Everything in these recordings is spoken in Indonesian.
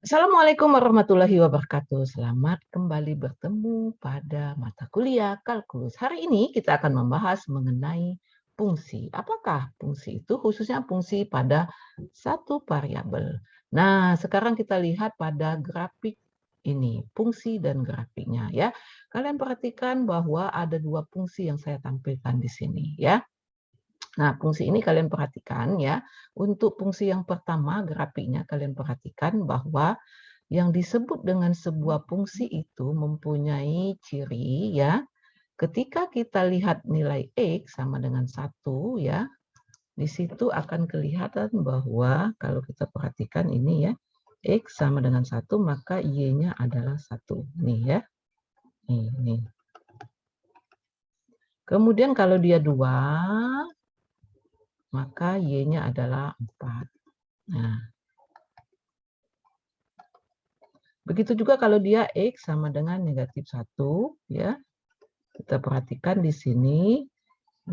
Assalamualaikum warahmatullahi wabarakatuh. Selamat kembali bertemu pada mata kuliah kalkulus. Hari ini kita akan membahas mengenai fungsi. Apakah fungsi itu khususnya fungsi pada satu variabel. Nah, sekarang kita lihat pada grafik ini, fungsi dan grafiknya ya. Kalian perhatikan bahwa ada dua fungsi yang saya tampilkan di sini ya. Nah, fungsi ini kalian perhatikan ya. Untuk fungsi yang pertama, grafiknya kalian perhatikan bahwa yang disebut dengan sebuah fungsi itu mempunyai ciri ya. Ketika kita lihat nilai X sama dengan 1 ya, di situ akan kelihatan bahwa kalau kita perhatikan ini ya, X sama dengan 1 maka Y-nya adalah 1. Nih ya. Nih. Kemudian kalau dia 2, maka Y-nya adalah 4. Nah, begitu juga kalau dia X sama dengan negatif 1, ya. Kita perhatikan di sini,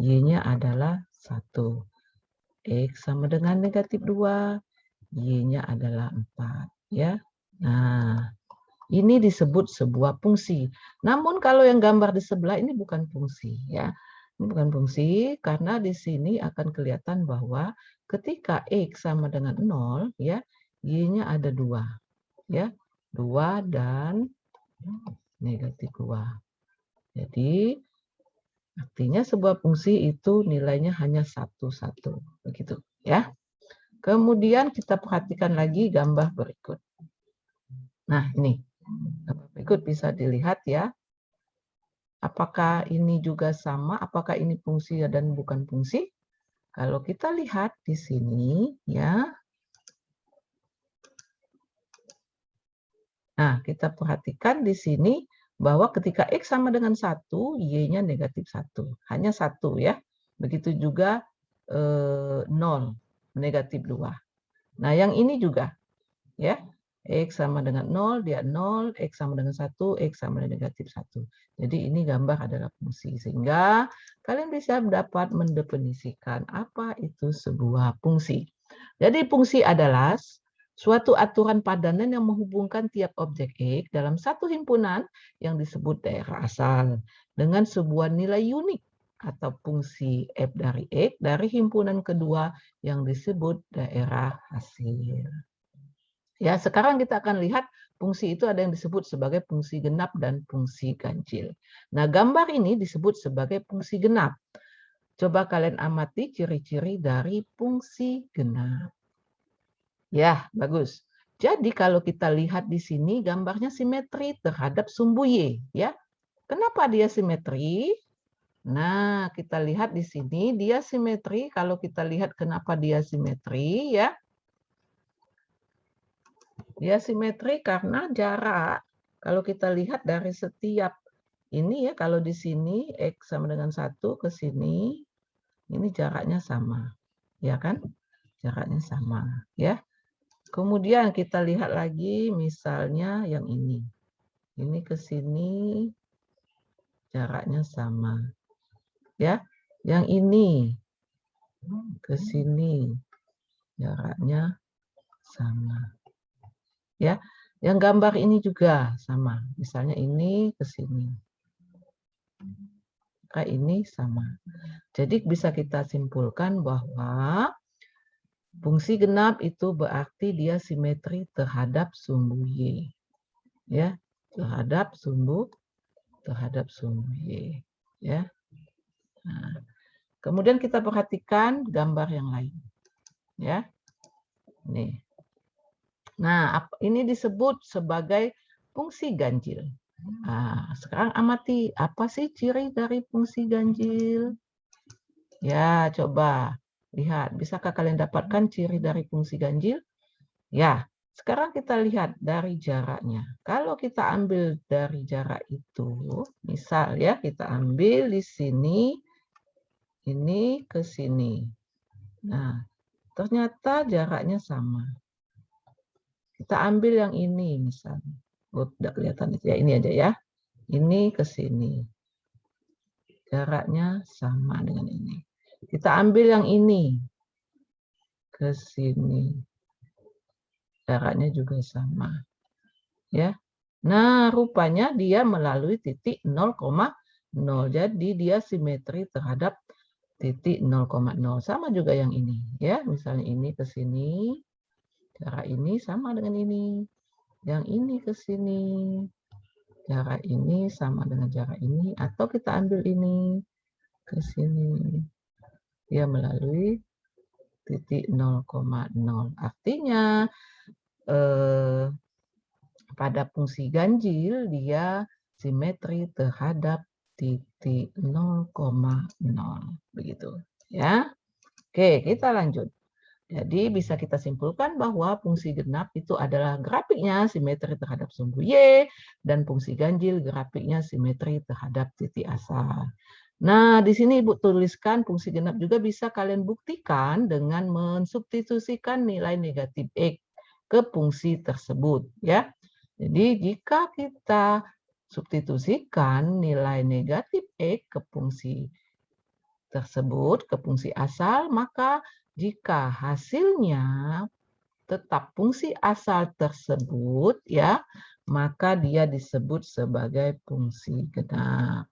Y-nya adalah 1. X sama dengan negatif 2, Y-nya adalah 4. Ya. Nah, ini disebut sebuah fungsi. Namun kalau yang gambar di sebelah ini bukan fungsi. Ya. Ini bukan fungsi karena di sini akan kelihatan bahwa ketika X sama dengan 0, ya, Y-nya ada 2. Ya. 2 dan negatif 2. Jadi, artinya sebuah fungsi itu nilainya hanya 1. Begitu ya. Kemudian kita perhatikan lagi gambar berikut. Nah, ini. Gambar berikut bisa dilihat ya. Apakah ini juga sama? Apakah ini fungsi dan bukan fungsi? Kalau kita lihat di sini ya. Nah, kita perhatikan di sini bahwa ketika X sama dengan 1, Y-nya negatif 1. Hanya 1 ya. Begitu juga 0, negatif 2. Nah, yang ini juga ya. X sama dengan 0, dia 0, X sama dengan 1, X sama dengan negatif 1. Jadi ini gambar adalah fungsi. Sehingga kalian bisa dapat mendefinisikan apa itu sebuah fungsi. Jadi fungsi adalah suatu aturan padanan yang menghubungkan tiap objek X dalam satu himpunan yang disebut daerah asal dengan sebuah nilai unik atau fungsi F dari X dari himpunan kedua yang disebut daerah hasil. Ya, sekarang kita akan lihat fungsi itu ada yang disebut sebagai fungsi genap dan fungsi ganjil. Nah, gambar ini disebut sebagai fungsi genap. Coba kalian amati ciri-ciri dari fungsi genap. Ya, bagus. Jadi kalau kita lihat di sini gambarnya simetri terhadap sumbu Y, ya. Kenapa dia simetri? Nah, kita lihat di sini dia simetri. Kalau kita lihat kenapa dia simetri, ya. Dia simetri karena jarak. Kalau kita lihat dari setiap ini ya, kalau di sini X sama dengan 1 ke sini, ini jaraknya sama. Ya kan? Jaraknya sama. Ya. Kemudian kita lihat lagi misalnya yang ini. Ini ke sini jaraknya sama. Ya. Yang ini ke sini jaraknya sama. Ya. Yang gambar ini juga sama. Misalnya ini ke sini. Maka ini sama. Jadi bisa kita simpulkan bahwa fungsi genap itu berarti dia simetri terhadap sumbu Y. Ya, terhadap sumbu Y. Ya. Nah, kemudian kita perhatikan gambar yang lain. Ya. Nih. Nah, ini disebut sebagai fungsi ganjil. Nah, sekarang amati apa sih ciri dari fungsi ganjil? Ya, coba lihat. Bisakah kalian dapatkan ciri dari fungsi ganjil? Ya, sekarang kita lihat dari jaraknya. Kalau kita ambil dari jarak itu, misal ya, kita ambil di sini, ini ke sini. Nah, ternyata jaraknya sama. Kita ambil yang ini misalnya. Oh, tidak kelihatan ya, ini aja ya. Ini ke sini. Jaraknya sama dengan ini. Kita ambil yang ini ke sini. jaraknya juga sama. Ya. Nah, rupanya dia melalui titik 0,0. Jadi dia simetri terhadap titik 0,0. Sama juga yang ini, ya. Misalnya ini ke sini, jarak ini sama dengan ini. Yang ini ke sini, jarak ini sama dengan jarak ini. Atau kita ambil ini ke sini. Dia melalui titik 0,0. Artinya, pada fungsi ganjil dia simetri terhadap titik 0,0. Begitu, ya. Oke, kita lanjut. Jadi bisa kita simpulkan bahwa fungsi genap itu adalah grafiknya simetri terhadap sumbu Y dan fungsi ganjil grafiknya simetri terhadap titik asal. Nah, di sini Ibu tuliskan fungsi genap juga bisa kalian buktikan dengan mensubstitusikan nilai negatif X ke fungsi tersebut, ya. Jadi jika kita substitusikan nilai negatif X ke fungsi tersebut, ke fungsi asal, maka jika hasilnya tetap fungsi asal tersebut, ya, maka dia disebut sebagai fungsi genap.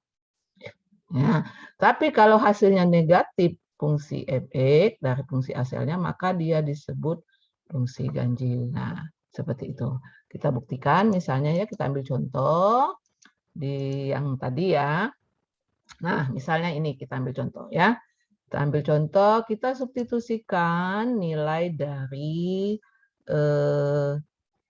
Ya, tapi kalau hasilnya negatif fungsi f(x) dari fungsi asalnya, maka dia disebut fungsi ganjil. Nah, seperti itu. Kita buktikan, misalnya ya, kita ambil contoh di yang tadi ya. Nah, misalnya ini kita ambil contoh ya. Kita ambil contoh, kita substitusikan nilai dari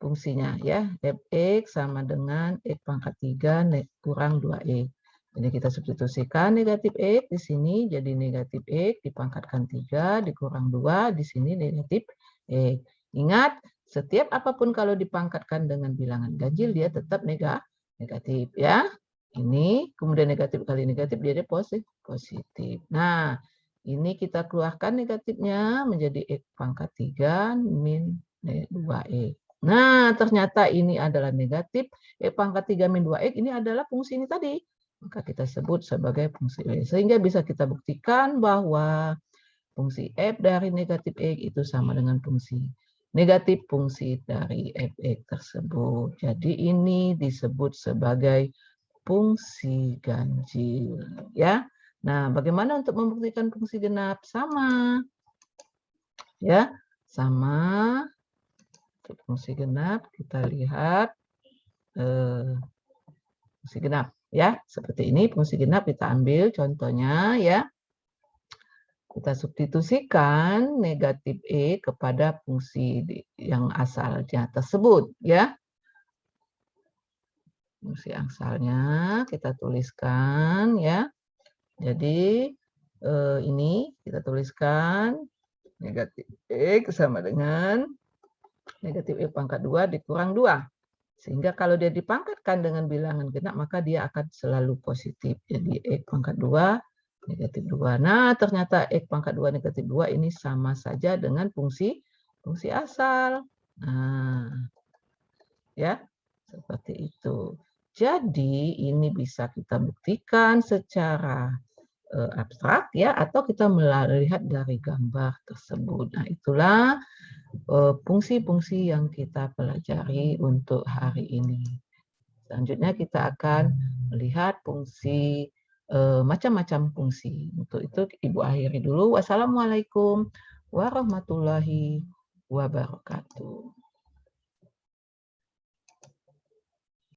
fungsinya ya. Fx sama dengan x pangkat 3 kurang 2x. Jadi kita substitusikan negatif x di sini jadi negatif x dipangkatkan 3 dikurang 2 di sini negatif x. Ingat, setiap apapun kalau dipangkatkan dengan bilangan ganjil dia tetap negatif ya. Ini kemudian negatif kali negatif jadi positif. Nah, ini kita keluarkan negatifnya menjadi X pangkat 3 min 2X. Nah, ternyata ini adalah negatif. X pangkat 3 min 2X ini adalah fungsi ini tadi. Maka kita sebut sebagai fungsi Y. Sehingga bisa kita buktikan bahwa fungsi F dari negatif X itu sama dengan fungsi negatif fungsi dari Fx tersebut. Jadi ini disebut sebagai fungsi ganjil. Ya. Nah, bagaimana untuk membuktikan fungsi genap? Sama. Ya, sama. Untuk fungsi genap kita lihat fungsi genap ya. Seperti ini fungsi genap kita ambil contohnya ya. Kita substitusikan negatif E kepada fungsi yang asalnya tersebut ya. Fungsi asalnya kita tuliskan ya. Jadi ini kita tuliskan negatif X sama dengan negatif X pangkat 2 dikurang 2. Sehingga kalau dia dipangkatkan dengan bilangan genap, maka dia akan selalu positif. Jadi X pangkat 2 negatif 2. Nah, ternyata X pangkat 2 negatif 2 ini sama saja dengan fungsi asal. Nah, ya, seperti itu. Jadi ini bisa kita buktikan secara abstrak ya, atau kita melihat dari gambar tersebut. Nah, itulah fungsi-fungsi yang kita pelajari untuk hari ini. Selanjutnya kita akan melihat fungsi macam-macam fungsi. Untuk itu Ibu akhiri dulu. Wassalamualaikum warahmatullahi wabarakatuh.